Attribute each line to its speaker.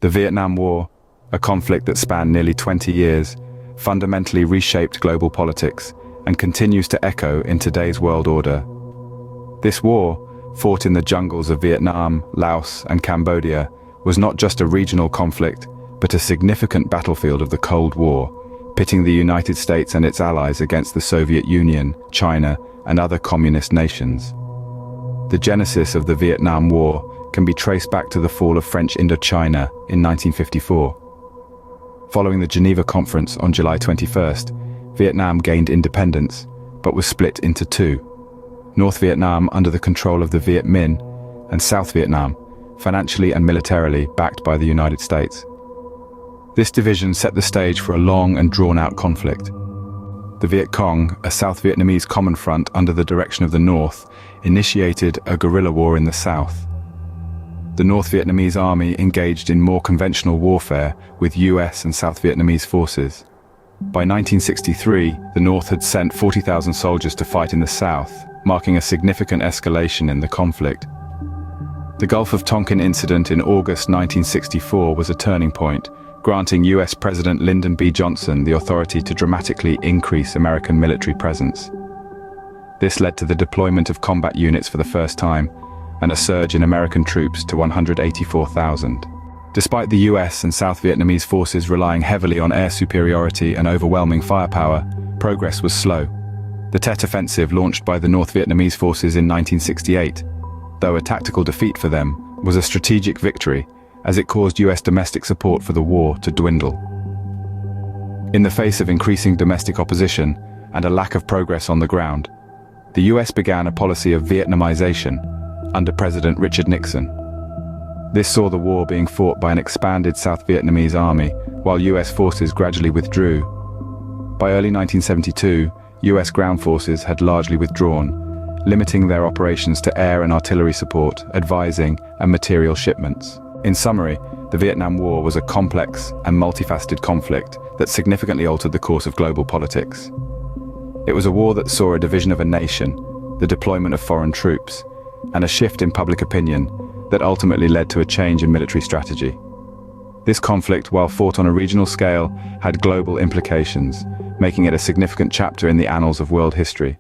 Speaker 1: The Vietnam War, a conflict that spanned nearly 20 years, fundamentally reshaped global politics and continues to echo in today's world order. This war, fought in the jungles of Vietnam, Laos, and Cambodia, was not just a regional conflict, but a significant battlefield of the Cold War, pitting the United States and its allies against the Soviet Union, China, and other communist nations. The genesis of the Vietnam War can be traced back to the fall of French Indochina in 1954. Following the Geneva Conference on July 21st, Vietnam gained independence, but was split into two: North Vietnam under the control of the Viet Minh, and South Vietnam, financially and militarily backed by the United States. This division set the stage for a long and drawn-out conflict. The Viet Cong, a South Vietnamese common front under the direction of the North, initiated a guerrilla war in the south. The North Vietnamese army engaged in more conventional warfare with US and South Vietnamese forces. By 1963, the North had sent 40,000 soldiers to fight in the south, marking a significant escalation in the conflict. The Gulf of Tonkin incident in August 1964 was a turning point, granting US President Lyndon B. Johnson the authority to dramatically increase American military presence. This led to the deployment of combat units for the first time, and a surge in American troops to 184,000. Despite the US and South Vietnamese forces relying heavily on air superiority and overwhelming firepower, progress was slow. The Tet Offensive, launched by the North Vietnamese forces in 1968, though a tactical defeat for them, was a strategic victory, as it caused US domestic support for the war to dwindle. In the face of increasing domestic opposition and a lack of progress on the ground, the US began a policy of Vietnamization under President Richard Nixon. This saw the war being fought by an expanded South Vietnamese army, while US forces gradually withdrew. By early 1972, US ground forces had largely withdrawn, limiting their operations to air and artillery support, advising, and material shipments. In summary, the Vietnam War was a complex and multifaceted conflict that significantly altered the course of global politics. It was a war that saw a division of a nation, the deployment of foreign troops, and a shift in public opinion that ultimately led to a change in military strategy. This conflict, while fought on a regional scale, had global implications, making it a significant chapter in the annals of world history.